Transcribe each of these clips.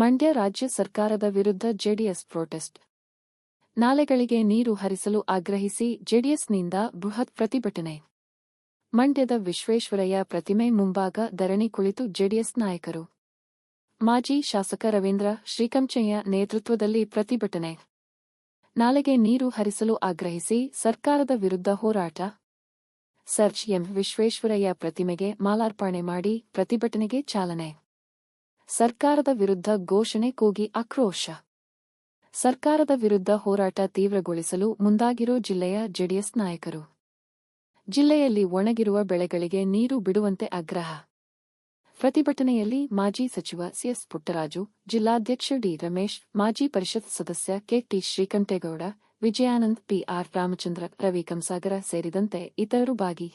ಮಂಡ್ಯ ರಾಜ್ಯ ಸರ್ಕಾರದ ವಿರುದ್ಧ ಜೆಡಿಎಸ್ ಪ್ರೊಟೆಸ್ಟ್. ನಾಲೆಗಳಿಗೆ ನೀರು ಹರಿಸಲು ಆಗ್ರಹಿಸಿ ಜೆಡಿಎಸ್ನಿಂದ ಬೃಹತ್ ಪ್ರತಿಭಟನೆ. ಮಂಡ್ಯದ ವಿಶ್ವೇಶ್ವರಯ್ಯ ಪ್ರತಿಮೆ ಮುಂಭಾಗ ಧರಣಿ ಕುಳಿತು ಜೆಡಿಎಸ್ ನಾಯಕರು. ಮಾಜಿ ಶಾಸಕ ರವೀಂದ್ರ ಶ್ರೀಕಂಠಯ್ಯ ನೇತೃತ್ವದಲ್ಲಿ ಪ್ರತಿಭಟನೆ. ನಾಲೆಗೆ ನೀರು ಹರಿಸಲು ಆಗ್ರಹಿಸಿ ಸರ್ಕಾರದ ವಿರುದ್ಧ ಹೋರಾಟ. ಸರ್ಜ್ ಎಂ ವಿಶ್ವೇಶ್ವರಯ್ಯ ಪ್ರತಿಮೆಗೆ ಮಾಲಾರ್ಪಣೆ ಮಾಡಿ ಪ್ರತಿಭಟನೆಗೆ ಚಾಲನೆ. ಸರ್ಕಾರದ ವಿರುದ್ಧ ಘೋಷಣೆ ಕೂಗಿ ಆಕ್ರೋಶ. ಸರ್ಕಾರದ ವಿರುದ್ಧ ಹೋರಾಟ ತೀವ್ರಗೊಳಿಸಲು ಮುಂದಾಗಿರೋ ಜಿಲ್ಲೆಯ ಜೆಡಿಎಸ್ ನಾಯಕರು. ಜಿಲ್ಲೆಯಲ್ಲಿ ಒಣಗಿರುವ ಬೆಳೆಗಳಿಗೆ ನೀರು ಬಿಡುವಂತೆ ಆಗ್ರಹ. ಪ್ರತಿಭಟನೆಯಲ್ಲಿ ಮಾಜಿ ಸಚಿವ ಸಿಎಸ್ ಪುಟ್ಟರಾಜು, ಜಿಲ್ಲಾಧ್ಯಕ್ಷ ಡಿ ರಮೇಶ್, ಮಾಜಿ ಪರಿಷತ್ ಸದಸ್ಯ ಕೆಟಿ ಶ್ರೀಕಂಠೇಗೌಡ, ವಿಜಯಾನಂದ್, ಪಿಆರ್ ರಾಮಚಂದ್ರ, ರವಿ ಕಂಸಾಗರ ಸೇರಿದಂತೆ ಇತರರು ಭಾಗಿ.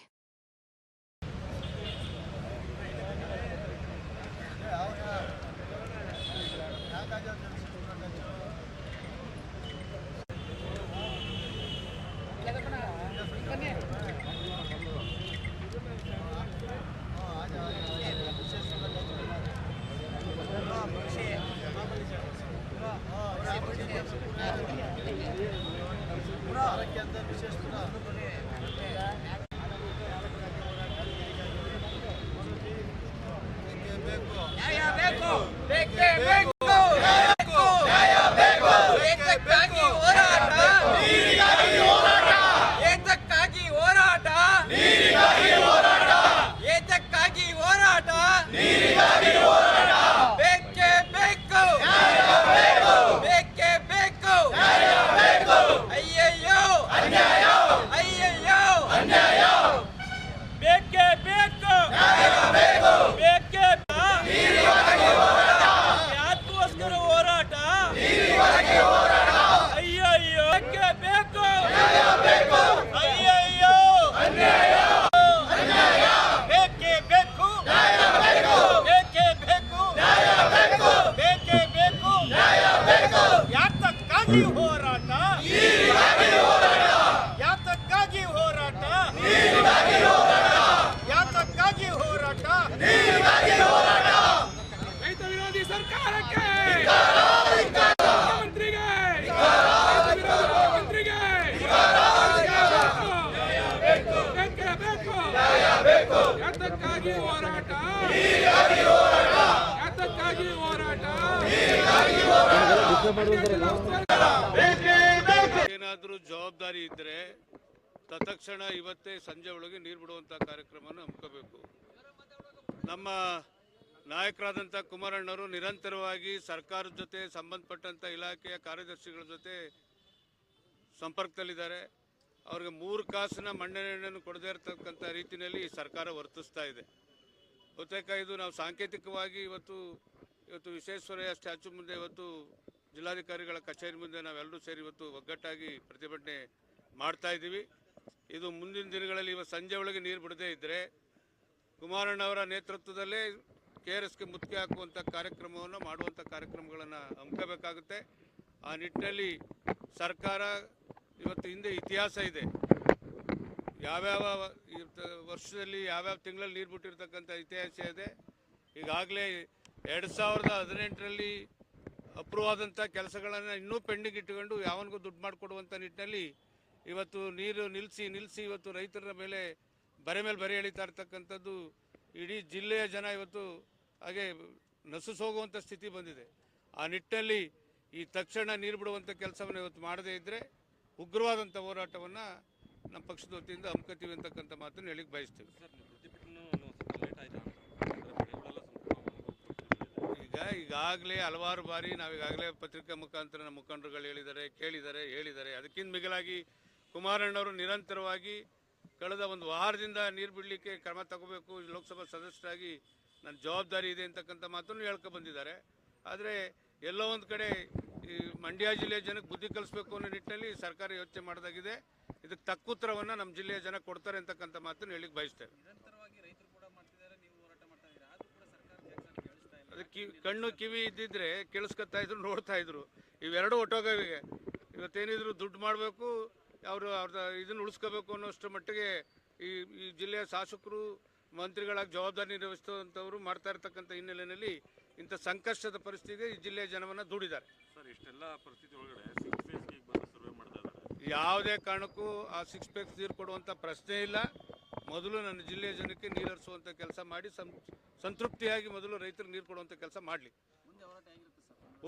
ಏನಾದರೂ ಜವಾಬ್ದಾರಿ ಇದ್ದರೆ ತತ್ಕ್ಷಣ ಇವತ್ತೇ ಸಂಜೆ ಒಳಗೆ ನೀರು ಬಿಡುವಂಥ ಕಾರ್ಯಕ್ರಮವನ್ನು ಹಮ್ಮಿಕೋಬೇಕು. ನಮ್ಮ ನಾಯಕರಾದಂಥ ಕುಮಾರಣ್ಣವರು ನಿರಂತರವಾಗಿ ಸರ್ಕಾರದ ಜೊತೆ ಸಂಬಂಧಪಟ್ಟಂಥ ಇಲಾಖೆಯ ಕಾರ್ಯದರ್ಶಿಗಳ ಜೊತೆ ಸಂಪರ್ಕದಲ್ಲಿದ್ದಾರೆ. ಅವ್ರಿಗೆ 3 ಕಾಸಿನ ಮಣ್ಣೆಣ್ಣೆಯನ್ನು ಕೊಡದೇ ಇರತಕ್ಕಂಥ ರೀತಿಯಲ್ಲಿ ಸರ್ಕಾರ ವರ್ತಿಸ್ತಾ ಇದೆ. ಬಹುತೇಕ ಇದು ನಾವು ಸಾಂಕೇತಿಕವಾಗಿ ಇವತ್ತು ವಿಶ್ವೇಶ್ವರಯ್ಯ ಸ್ಟ್ಯಾಚ್ಯೂ ಮುಂದೆ, ಇವತ್ತು ಜಿಲ್ಲಾಧಿಕಾರಿಗಳ ಕಚೇರಿ ಮುಂದೆ ನಾವೆಲ್ಲರೂ ಸೇರಿ ಇವತ್ತು ಒಗ್ಗಟ್ಟಾಗಿ ಪ್ರತಿಭಟನೆ ಮಾಡ್ತಾ ಇದ್ದೀವಿ. ಇದು ಮುಂದಿನ ದಿನಗಳಲ್ಲಿ ಇವತ್ತು ಸಂಜೆ ಒಳಗೆ ನೀರು ಬಿಡದೇ ಇದ್ದರೆ ಕುಮಾರಣ್ಣವರ ನೇತೃತ್ವದಲ್ಲೇ KRSಗೆ ಮುತ್ತಿಗೆ ಹಾಕುವಂಥ ಕಾರ್ಯಕ್ರಮವನ್ನು ಮಾಡುವಂಥ ಕಾರ್ಯಕ್ರಮಗಳನ್ನು ಹಮ್ಮಿಕೋಬೇಕಾಗುತ್ತೆ. ಆ ನಿಟ್ಟಿನಲ್ಲಿ ಸರ್ಕಾರ ಇವತ್ತು ಹಿಂದೆ ಇತಿಹಾಸ ಇದೆ, ಯಾವ್ಯಾವ ವರ್ಷದಲ್ಲಿ ಯಾವ್ಯಾವ ತಿಂಗಳಲ್ಲಿ ನೀರು ಬಿಟ್ಟಿರ್ತಕ್ಕಂಥ ಇತಿಹಾಸ ಇದೆ. ಈಗಾಗಲೇ 2018ರಲ್ಲಿ ಅಪ್ರೂವ್ ಆದಂಥ ಕೆಲಸಗಳನ್ನು ಇನ್ನೂ ಪೆಂಡಿಂಗ್ ಇಟ್ಟುಕೊಂಡು ಯಾವನಿಗೂ ದುಡ್ಡು ಮಾಡಿಕೊಡುವಂಥ ನಿಟ್ಟಿನಲ್ಲಿ ಇವತ್ತು ನೀರು ನಿಲ್ಲಿಸಿ ಇವತ್ತು ರೈತರ ಮೇಲೆ ಬರೆ ಎಳಿತಾ ಇರ್ತಕ್ಕಂಥದ್ದು ಇಡೀ ಜಿಲ್ಲೆಯ ಜನ ಇವತ್ತು ಹಾಗೆ ನಸುಸೋಗುವಂಥ ಸ್ಥಿತಿ ಬಂದಿದೆ. ಆ ನಿಟ್ಟಿನಲ್ಲಿ ಈ ತಕ್ಷಣ ನೀರು ಬಿಡುವಂಥ ಕೆಲಸವನ್ನು ಇವತ್ತು ಮಾಡದೇ ಇದ್ದರೆ ಉಗ್ರವಾದಂಥ ಹೋರಾಟವನ್ನು ನಮ್ಮ ಪಕ್ಷದ ವತಿಯಿಂದ ಹಮ್ಮಿಕೊಳ್ತೀವಿ ಅಂತಕ್ಕಂಥ ಮಾತನ್ನು ಹೇಳಿಕ್ಕೆ ಬಯಸ್ತೀವಿ. ಈಗಾಗಲೇ ಹಲವಾರು ಬಾರಿ ನಾವೀಗಾಗಲೇ ಪತ್ರಿಕಾ ಮುಖಾಂತರ ನಮ್ಮ ಮುಖಂಡರುಗಳು ಹೇಳಿದ್ದಾರೆ. ಅದಕ್ಕಿಂತ ಮಿಗಿಲಾಗಿ ಕುಮಾರಣ್ಣವರು ನಿರಂತರವಾಗಿ ಕಳೆದ ಒಂದು ವಾರದಿಂದ ನೀರು ಬಿಡಲಿಕ್ಕೆ ಕ್ರಮ ತಗೋಬೇಕು, ಲೋಕಸಭಾ ಸದಸ್ಯರಾಗಿ ನನ್ನ ಜವಾಬ್ದಾರಿ ಇದೆ ಅಂತಕ್ಕಂಥ ಮಾತನ್ನು ಹೇಳ್ಕೊ ಬಂದಿದ್ದಾರೆ. ಆದರೆ ಎಲ್ಲೋ ಒಂದು ಕಡೆ ಈ ಮಂಡ್ಯ ಜಿಲ್ಲೆಯ ಜನಕ್ಕೆ ಬುದ್ಧಿ ಕಲಿಸ್ಬೇಕು ಅನ್ನೋ ನಿಟ್ಟಿನಲ್ಲಿ ಸರ್ಕಾರ ಯೋಚನೆ ಮಾಡಿದಾಗಿದೆ. ಇದಕ್ಕೆ ತಕ್ಕ ಉತ್ತರವನ್ನು ನಮ್ಮ ಜಿಲ್ಲೆಯ ಜನ ಕೊಡ್ತಾರೆ ಅಂತಕ್ಕಂಥ ಮಾತನ್ನು ಹೇಳಿಕ್ಕೆ ಬಯಸ್ತೇವೆ. ಅದಕ್ಕೆ ಕಣ್ಣು ಕಿವಿ ಇದ್ದಿದ್ರೆ ಕೇಳಿಸ್ಕೊತಾ ಇದ್ರು, ನೋಡ್ತಾ ಇದ್ರು. ಇವೆರಡು ಒಟ್ಟೋಗಿವೆ. ಇವತ್ತೇನಿದ್ರು ದುಡ್ಡು ಮಾಡಬೇಕು, ಅವ್ರದ್ದು ಇದನ್ನು ಉಳಿಸ್ಕೋಬೇಕು ಅನ್ನೋಷ್ಟರ ಮಟ್ಟಿಗೆ ಈ ಜಿಲ್ಲೆಯ ಶಾಸಕರು ಮಂತ್ರಿಗಳಾಗಿ ಜವಾಬ್ದಾರಿ ನಿರ್ವಹಿಸುವಂಥವ್ರು ಮಾಡ್ತಾ ಇರ್ತಕ್ಕಂಥ ಹಿನ್ನೆಲೆಯಲ್ಲಿ ಇಂಥ ಸಂಕಷ್ಟದ ಪರಿಸ್ಥಿತಿಗೆ ಈ ಜಿಲ್ಲೆಯ ಜನವನ್ನು ದೂಡಿದ್ದಾರೆ. ಸರ್, ಇಷ್ಟೆಲ್ಲ ಪರಿಸ್ಥಿತಿ ಒಳಗಡೆ 6 ಫೇಸ್ಗೆ ಬಂದು ಸರ್ವೆ ಮಾಡ್ತಾ ಇದ್ದಾರೆ. ಯಾವುದೇ ಕಾರಣಕ್ಕೂ ಆ 6 ಫೇಸ್ ನೀರು ಕೊಡುವಂಥ ಪ್ರಶ್ನೆ ಇಲ್ಲ. ಮೊದಲು ನನ್ನ ಜಿಲ್ಲೆಯ ಜನಕ್ಕೆ ನೀರು ಹರಿಸುವಂಥ ಕೆಲಸ ಮಾಡಿ ಸಂತೃಪ್ತಿಯಾಗಿ ಮೊದಲು ರೈತರಿಗೆ ನೀರು ಕೊಡುವಂಥ ಕೆಲಸ ಮಾಡಲಿ.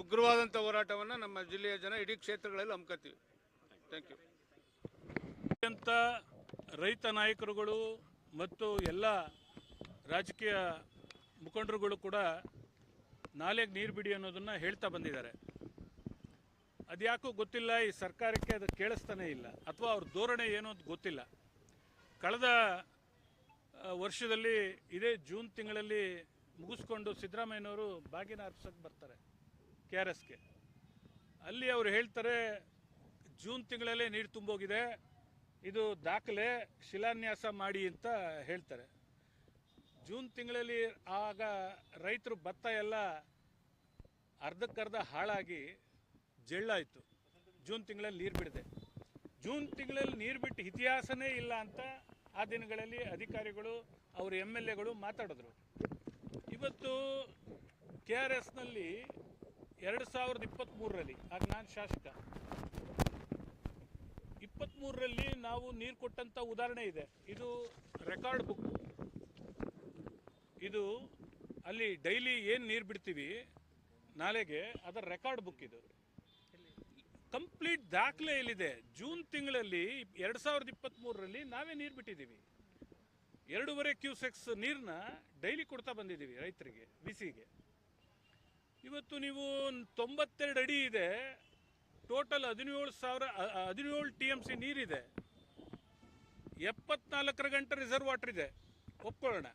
ಉಗ್ರವಾದಂಥ ಹೋರಾಟವನ್ನು ನಮ್ಮ ಜಿಲ್ಲೆಯ ಜನ ಇಡೀ ಕ್ಷೇತ್ರಗಳಲ್ಲಿ ಹಮ್ಮಿಕೊಳ್ತೀವಿ. Thank you. ಅಂತ ರೈತ ನಾಯಕರುಗಳು ಮತ್ತು ಎಲ್ಲ ರಾಜಕೀಯ ಮುಖಂಡರುಗಳು ಕೂಡ ನಾಲೆಗೆ ನೀರು ಬಿಡಿ ಅನ್ನೋದನ್ನು ಹೇಳ್ತಾ ಬಂದಿದ್ದಾರೆ. ಅದ್ಯಾಕೋ ಗೊತ್ತಿಲ್ಲ, ಈ ಸರ್ಕಾರಕ್ಕೆ ಅದು ಕೇಳಿಸ್ತಾನೆ ಇಲ್ಲ, ಅಥವಾ ಅವ್ರ ಧೋರಣೆ ಏನೋ ಅಂತ ಗೊತ್ತಿಲ್ಲ. ಕಳೆದ ವರ್ಷದಲ್ಲಿ ಇದೇ ಜೂನ್ ತಿಂಗಳಲ್ಲಿ ಮುಗಿಸ್ಕೊಂಡು ಸಿದ್ದರಾಮಯ್ಯನವರು ಬಾಗಿನ ಅರ್ಪಿಸೋಕ್ಕೆ ಬರ್ತಾರೆ KRSಗೆ. ಅಲ್ಲಿ ಅವರು ಹೇಳ್ತಾರೆ ಜೂನ್ ತಿಂಗಳಲ್ಲೇ ನೀರು ತುಂಬೋಗಿದೆ, ಇದು ದಾಖಲೆ, ಶಿಲಾನ್ಯಾಸ ಮಾಡಿ ಅಂತ ಹೇಳ್ತಾರೆ. ಜೂನ್ ತಿಂಗಳಲ್ಲಿ ಆಗ ರೈತರು ಭತ್ತ ಎಲ್ಲ ಅರ್ಧಕ್ಕರ್ಧ ಹಾಳಾಗಿ ಜಳ್ಳಾಯಿತು. ಜೂನ್ ತಿಂಗಳಲ್ಲಿ ನೀರು ಬಿಡದೆ, ಜೂನ್ ತಿಂಗಳಲ್ಲಿ ನೀರು ಬಿಟ್ಟು ಇತಿಹಾಸನೇ ಇಲ್ಲ ಅಂತ ಆ ದಿನಗಳಲ್ಲಿ ಅಧಿಕಾರಿಗಳು, ಅವ್ರ MLAಗಳು ಮಾತಾಡಿದ್ರು. ಇವತ್ತು KRSನಲ್ಲಿ 2023ರಲ್ಲಿ, ಆಗ ನಾನು ಶಾಸಕ, 23ರಲ್ಲಿ ನಾವು ನೀರು ಕೊಟ್ಟಂಥ ಉದಾಹರಣೆ ಇದೆ. ಇದು ರೆಕಾರ್ಡ್ ಬುಕ್. ಇದು ಅಲ್ಲಿ ಡೈಲಿ ಏನು ನೀರು ಬಿಡ್ತೀವಿ ನಾಲೆಗೆ, ಅದರ ರೆಕಾರ್ಡ್ ಬುಕ್. ಇದು ಕಂಪ್ಲೀಟ್ ದಾಖಲೆ ಇಲ್ಲಿದೆ. ಜೂನ್ ತಿಂಗಳಲ್ಲಿ 2023ರಲ್ಲಿ ನಾವೇ ನೀರು ಬಿಟ್ಟಿದ್ದೀವಿ. 2.5 ಕ್ಯೂಸೆಕ್ಸ್ ನೀರನ್ನ ಡೈಲಿ ಕೊಡ್ತಾ ಬಂದಿದ್ದೀವಿ ರೈತರಿಗೆ, ಬಿಸಿಗೆ. ಇವತ್ತು ನೀವು 92 ಅಡಿ ಇದೆ, ಟೋಟಲ್ 17 TMC ನೀರಿದೆ, 74 ಗಂಟೆ ರಿಸರ್ವ್ ವಾಟರ್ ಇದೆ, ಒಪ್ಕೊಳ್ಳೋಣ.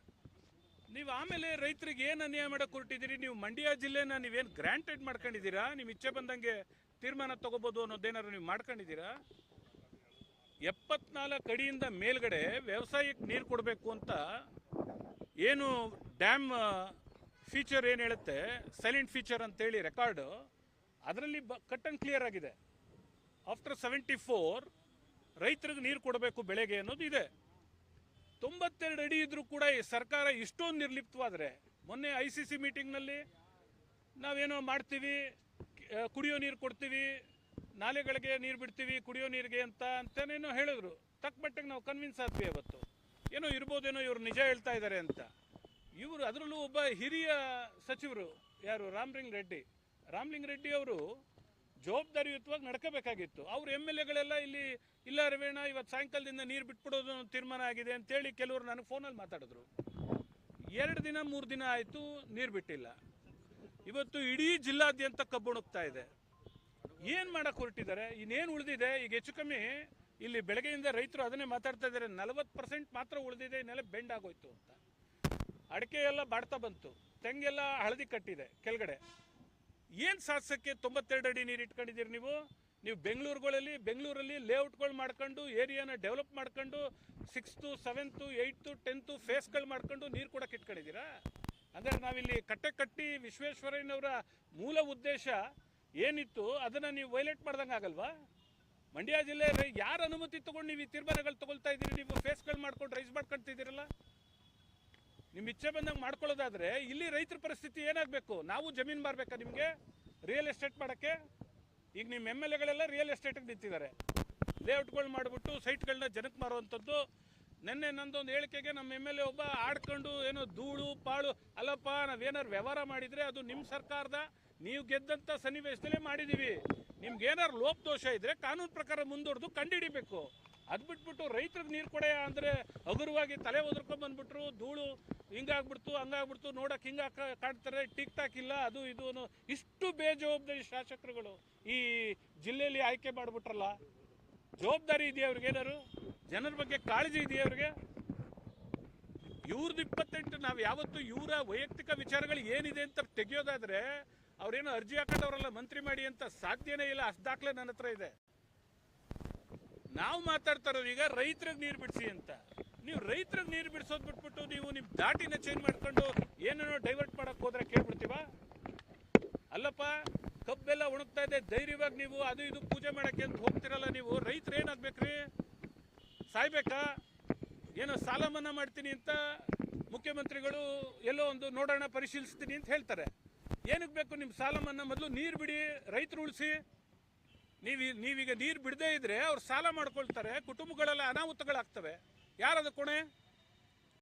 ನೀವು ಆಮೇಲೆ ರೈತರಿಗೆ ಏನು ಅನ್ಯಾಯ ಮಾಡಕ್ಕೆ ಹೊರಟಿದ್ದೀರಿ? ನೀವು ಮಂಡ್ಯ ಜಿಲ್ಲೆನ ನೀವೇನು ಗ್ರಾಂಟೆಡ್ ಮಾಡ್ಕೊಂಡಿದ್ದೀರಾ? ನೀವು ಇಚ್ಛೆ ಬಂದಂಗೆ ತೀರ್ಮಾನ ತಗೋಬೋದು ಅನ್ನೋದೇನಾದ್ರು ನೀವು ಮಾಡ್ಕೊಂಡಿದ್ದೀರಾ? 74 ಅಡಿಯಿಂದ ಮೇಲ್ಗಡೆ ವ್ಯವಸಾಯಕ್ಕೆ ನೀರು ಕೊಡಬೇಕು ಅಂತ ಏನು ಡ್ಯಾಮ್ ಫೀಚರ್ ಏನು ಹೇಳುತ್ತೆ, ಸೈಲೆಂಟ್ ಫೀಚರ್ ಅಂತೇಳಿ ರೆಕಾರ್ಡು, ಅದರಲ್ಲಿ ಕಟ್ ಅಂಡ್ ಕ್ಲಿಯರ್ ಆಗಿದೆ. ಆಫ್ಟರ್ 74 ರೈತರಿಗೆ ನೀರು ಕೊಡಬೇಕು ಬೆಳೆಗೆ ಅನ್ನೋದು ಇದೆ. 92 ಅಡಿ ಇದ್ರೂ ಕೂಡ ಈ ಸರ್ಕಾರ ಇಷ್ಟೊಂದು ನಿರ್ಲಿಪ್ತವಾದರೆ, ಮೊನ್ನೆ ICC ಮೀಟಿಂಗ್ನಲ್ಲಿ ನಾವೇನೋ ಮಾಡ್ತೀವಿ, ಕುಡಿಯೋ ನೀರು ಕೊಡ್ತೀವಿ, ನಾಲೆಗಳಿಗೆ ನೀರು ಬಿಡ್ತೀವಿ ಕುಡಿಯೋ ನೀರಿಗೆ ಅಂತನೇನೋ ಹೇಳಿದ್ರು. ತಕ್ಕ ಮಟ್ಟಿಗೆ ನಾವು ಕನ್ವಿನ್ಸ್ ಆದ್ವಿ. ಅವತ್ತು ಏನೋ ಇರ್ಬೋದೇನೋ ಇವ್ರು ನಿಜ ಹೇಳ್ತಾ ಇದ್ದಾರೆ ಅಂತ. ಇವರು ಅದರಲ್ಲೂ ಒಬ್ಬ ಹಿರಿಯ ಸಚಿವರು, ಯಾರು, ರಾಮಲಿಂಗ ರೆಡ್ಡಿ ಅವರು ಜವಾಬ್ದಾರಿಯುತವಾಗಿ ನಡ್ಕೋಬೇಕಾಗಿತ್ತು. ಅವ್ರ MLAಗಳೆಲ್ಲ ಇಲ್ಲಿ ಇಲ್ಲ ರವೇಣ, ಇವತ್ತು ಸಾಯಂಕಾಲದಿಂದ ನೀರು ಬಿಟ್ಬಿಡೋದು ತೀರ್ಮಾನ ಆಗಿದೆ ಅಂತೇಳಿ ಕೆಲವರು ನನಗೆ ಫೋನಲ್ಲಿ ಮಾತಾಡಿದ್ರು. 2 ದಿನ 3 ದಿನ ಆಯಿತು, ನೀರು ಬಿಟ್ಟಿಲ್ಲ. ಇವತ್ತು ಇಡೀ ಜಿಲ್ಲಾದ್ಯಂತ ಕಬ್ಬುಣಗ್ತಾ ಇದೆ. ಏನು ಮಾಡಕ್ಕೆ ಹೊರಟಿದ್ದಾರೆ? ಇನ್ನೇನು ಉಳಿದಿದೆ? ಈಗ ಹೆಚ್ಚು ಕಮ್ಮಿ ಇಲ್ಲಿ ಬೆಳಗ್ಗೆಯಿಂದ ರೈತರು ಅದನ್ನೇ ಮಾತಾಡ್ತಾ ಇದ್ದಾರೆ, 40% ಮಾತ್ರ ಉಳಿದಿದೆ, ಇನ್ನೆಲ್ಲ ಬೆಂಡ್ ಆಗೋಯ್ತು ಅಂತ. ಅಡಿಕೆ ಎಲ್ಲ ಬಾಡ್ತಾ ಬಂತು, ತೆಂಗೆಲ್ಲ ಹಳದಿ ಕಟ್ಟಿದೆ ಕೆಳಗಡೆ. ಏನು ಸಾಧಿಸೋಕ್ಕೆ 92 ಅಡಿ ನೀರು ಇಟ್ಕೊಂಡಿದ್ದೀರಿ ನೀವು? ಬೆಂಗಳೂರಲ್ಲಿ ಲೇಔಟ್ಗಳು ಮಾಡ್ಕೊಂಡು, ಏರಿಯಾನ ಡೆವಲಪ್ ಮಾಡ್ಕೊಂಡು, 6th 7th 8th 10th ಫೇಸ್ಗಳು ಮಾಡ್ಕೊಂಡು ನೀರು ಕೊಡಕ್ಕೆ ಇಟ್ಕೊಂಡಿದ್ದೀರಾ? ಅಂದರೆ ನಾವಿಲ್ಲಿ ಕಟ್ಟಿ ವಿಶ್ವೇಶ್ವರಯ್ಯನವರ ಮೂಲ ಉದ್ದೇಶ ಏನಿತ್ತು ಅದನ್ನು ನೀವು ವೈಲೇಟ್ ಮಾಡ್ದಂಗೆ ಆಗಲ್ವಾ? ಮಂಡ್ಯ ಜಿಲ್ಲೆ ಯಾರ ಅನುಮತಿ ತೊಗೊಂಡು ನೀವು ಈ ತೀರ್ಮಾನಗಳು ತೊಗೊಳ್ತಾ ಇದ್ದೀರಿ? ನೀವು ಫೇಸ್ಗಳು ಮಾಡ್ಕೊಂಡು ರೈಸ್ ಮಾಡ್ಕೊಳ್ತಿದ್ದೀರಲ್ಲ. ನಿಮ್ಮ ಇಚ್ಛೆ ಬಂದಂಗೆ ಮಾಡ್ಕೊಳ್ಳೋದಾದರೆ ಇಲ್ಲಿ ರೈತರ ಪರಿಸ್ಥಿತಿ ಏನಾಗಬೇಕು? ನಾವು ಜಮೀನು ಮಾರಬೇಕಾ ನಿಮಗೆ ರಿಯಲ್ ಎಸ್ಟೇಟ್ ಮಾಡೋಕ್ಕೆ? ಈಗ ನಿಮ್ಮ MLAಗಳೆಲ್ಲ ರಿಯಲ್ ಎಸ್ಟೇಟಿಗೆ ನಿಂತಿದ್ದಾರೆ, ಲೇಔಟ್ಗಳು ಮಾಡಿಬಿಟ್ಟು ಸೈಟ್ಗಳನ್ನ ಜನಕ್ಕೆ ಮಾರುವಂಥದ್ದು. ನಿನ್ನೆ ನಂದೊಂದು ಹೇಳಿಕೆಗೆ ನಮ್ಮ MLA ಒಬ್ಬ ಆಡ್ಕೊಂಡು ಏನೋ ಧೂಳು ಪಾಳು, ಅಲ್ಲಪ್ಪ ನಾವೇನಾರು ವ್ಯವಹಾರ ಮಾಡಿದರೆ ಅದು ನಿಮ್ಮ ಸರ್ಕಾರದ ನೀವು ಗೆದ್ದಂಥ ಸನ್ನಿವೇಶದಲ್ಲೇ ಮಾಡಿದ್ದೀವಿ. ನಿಮ್ಗೇನಾರು ಲೋಪದೋಷ ಇದ್ದರೆ ಕಾನೂನು ಪ್ರಕಾರ ಮುಂದುವರೆದು ಕಂಡುಹಿಡಿಬೇಕು. ಅದು ಬಿಟ್ಬಿಟ್ಟು ರೈತರಿಗೆ ನೀರು ಕೊಡೆಯ ಅಂದರೆ ಹಗುರವಾಗಿ ತಲೆ ಒದರ್ಕೊಂಡ್ಬಂದ್ಬಿಟ್ರು, ಧೂಳು ಹಿಂಗಾಗ್ಬಿಡ್ತು ಹಂಗಾಗ್ಬಿಡ್ತು, ನೋಡಕ್ಕೆ ಹಿಂಗೆ ಕಾಣ್ತಾರೆ, ಟಿಕ್ ಟಾಕ್ ಇಲ್ಲ, ಅದು ಇದು ಅನ್ನೋ ಇಷ್ಟು ಬೇಜವಾಬ್ದಾರಿ ಶಾಸಕರುಗಳು ಈ ಜಿಲ್ಲೆಯಲ್ಲಿ ಆಯ್ಕೆ ಮಾಡಿಬಿಟ್ರಲ್ಲ. ಜವಾಬ್ದಾರಿ ಇದೆಯಾ ಅವ್ರಿಗೇನಾರು? ಜನರ ಬಗ್ಗೆ ಕಾಳಜಿ ಇದೆಯಾ ಅವ್ರಿಗೆ? ಇವ್ರದ್ದು 28, ನಾವು ಯಾವತ್ತು ಇವರ ವೈಯಕ್ತಿಕ ವಿಚಾರಗಳು ಏನಿದೆ ಅಂತ ತೆಗೆಯೋದಾದ್ರೆ ಅವ್ರೇನೋ ಅರ್ಜಿ ಹಾಕೊಂಡವ್ರಲ್ಲ ಮಂತ್ರಿ ಮಾಡಿ ಅಂತ ಸಾಧ್ಯನೇ ಇಲ್ಲ. ಅಷ್ಟು ದಾಖಲೆ ನನ್ನ ಹತ್ರ ಇದೆ. ನಾವು ಮಾತಾಡ್ತಾ ಇರೋದು ಈಗ ರೈತರಿಗೆ ನೀರು ಬಿಡಿಸಿ ಅಂತ. ನೀವು ರೈತರಿಗೆ ನೀರು ಬಿಡಿಸೋದು ಬಿಟ್ಬಿಟ್ಟು ನೀವು ನಿಮ್ಮ ದಾಟಿನ ಚೇಂಜ್ ಮಾಡ್ಕೊಂಡು ಏನೇನೋ ಡೈವರ್ಟ್ ಮಾಡಕ್ಕೆ ಹೋದ್ರೆ ಕೇಳ್ಬಿಡ್ತೀವ? ಅಲ್ಲಪ್ಪ, ಕಬ್ಬೆಲ್ಲ ಒಣಗ್ತಾ ಇದೆ, ಧೈರ್ಯವಾಗಿ ನೀವು ಅದು ಇದು ಪೂಜೆ ಮಾಡಕ್ಕೆ ಅಂತ ಹೋಗ್ತಿರಲ್ಲ. ನೀವು ರೈತರು ಏನಾಗ್ಬೇಕ್ರಿ? ಸಾಯ್ಬೇಕಾ? ಏನೋ ಸಾಲ ಮನ್ನಾ ಮಾಡ್ತೀನಿ ಅಂತ ಮುಖ್ಯಮಂತ್ರಿಗಳು ಎಲ್ಲೋ ಒಂದು ನೋಡೋಣ ಪರಿಶೀಲಿಸ್ತೀನಿ ಅಂತ ಹೇಳ್ತಾರೆ. ಏನಕ್ಕೆ ಬೇಕು ನಿಮ್ಮ ಸಾಲ ಮನ್ನಾ? ಮೊದಲು ನೀರು ಬಿಡಿ, ರೈತರು ಉಳಿಸಿ. ನೀವೀಗ ನೀರು ಬಿಡದೇ ಇದ್ರೆ ಅವ್ರು ಸಾಲ ಮಾಡ್ಕೊಳ್ತಾರೆ, ಕುಟುಂಬಗಳೆಲ್ಲ ಅನಾಹುತಗಳಾಗ್ತವೆ. ಯಾರದ ಕೊನೆ?